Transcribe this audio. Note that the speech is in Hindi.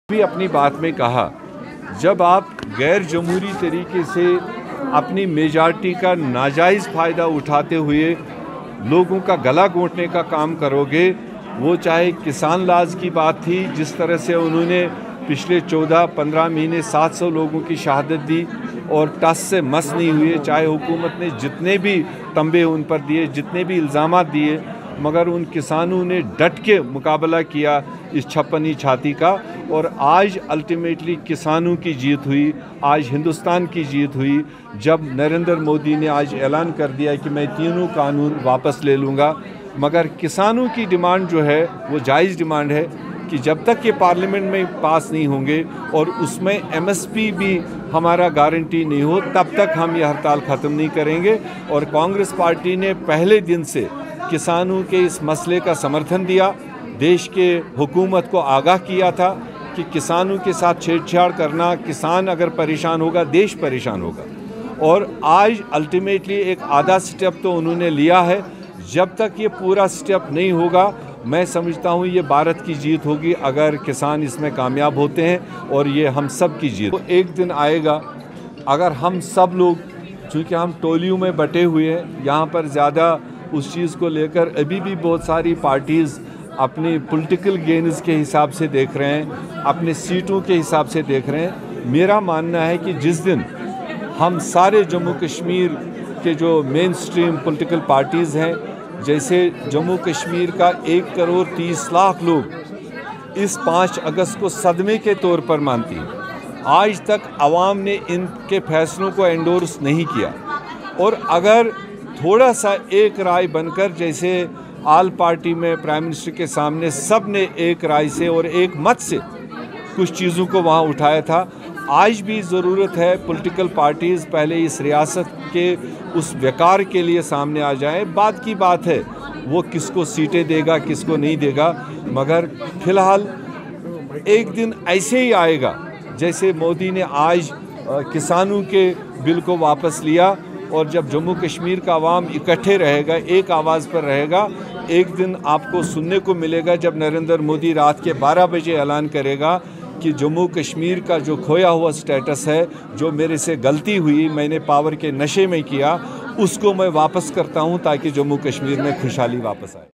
भी अपनी बात में कहा, जब आप गैर जमहूरी तरीके से अपनी मेजॉरिटी का नाजायज़ फ़ायदा उठाते हुए लोगों का गला घोंटने का काम करोगे, वो चाहे किसान लाज की बात थी, जिस तरह से उन्होंने पिछले 14-15 महीने 700 लोगों की शहादत दी और टस से मस नहीं हुए, चाहे हुकूमत ने जितने भी तंबे उन पर दिए, जितने भी इल्ज़ामात दिए, मगर उन किसानों ने डट के मुकाबला किया इस छप्पनी छाती का। और आज अल्टीमेटली किसानों की जीत हुई, आज हिंदुस्तान की जीत हुई, जब नरेंद्र मोदी ने आज ऐलान कर दिया कि मैं तीनों कानून वापस ले लूँगा। मगर किसानों की डिमांड जो है वो जायज़ डिमांड है कि जब तक ये पार्लियामेंट में पास नहीं होंगे और उसमें एमएसपी भी हमारा गारंटी नहीं हो, तब तक हम ये हड़ताल ख़त्म नहीं करेंगे। और कांग्रेस पार्टी ने पहले दिन से किसानों के इस मसले का समर्थन दिया, देश के हुकूमत को आगाह किया था कि किसानों के साथ छेड़छाड़ करना, किसान अगर परेशान होगा देश परेशान होगा। और आज अल्टीमेटली एक आधा स्टेप तो उन्होंने लिया है, जब तक ये पूरा स्टेप नहीं होगा मैं समझता हूँ ये भारत की जीत होगी अगर किसान इसमें कामयाब होते हैं, और ये हम सब की जीत। तो एक दिन आएगा अगर हम सब लोग, चूँकि हम टोलियों में बटे हुए हैं, यहाँ पर ज़्यादा उस चीज़ को लेकर अभी भी बहुत सारी पार्टीज़ अपनी पॉलिटिकल गेन्स के हिसाब से देख रहे हैं, अपने सीटों के हिसाब से देख रहे हैं। मेरा मानना है कि जिस दिन हम सारे जम्मू कश्मीर के जो मेन स्ट्रीम पॉलिटिकल पार्टीज़ हैं, जैसे जम्मू कश्मीर का 1,30,00,000 लोग इस 5 अगस्त को सदमे के तौर पर मानती है, आज तक आवाम ने इनके फैसलों को एंडोर्स नहीं किया। और अगर थोड़ा सा एक राय बनकर, जैसे आल पार्टी में प्राइम मिनिस्टर के सामने सब ने एक राय से और एक मत से कुछ चीज़ों को वहाँ उठाया था, आज भी ज़रूरत है पॉलिटिकल पार्टीज़ पहले इस रियासत के उस वकार के लिए सामने आ जाएं। बात की बात है वो किसको सीटें देगा किसको नहीं देगा, मगर फ़िलहाल एक दिन ऐसे ही आएगा जैसे मोदी ने आज किसानों के बिल को वापस लिया, और जब जम्मू कश्मीर का आवाम इकट्ठे रहेगा, एक आवाज़ पर रहेगा, एक दिन आपको सुनने को मिलेगा जब नरेंद्र मोदी रात के 12 बजे ऐलान करेगा कि जम्मू कश्मीर का जो खोया हुआ स्टेटस है, जो मेरे से गलती हुई, मैंने पावर के नशे में किया, उसको मैं वापस करता हूं ताकि जम्मू कश्मीर में खुशहाली वापस आए।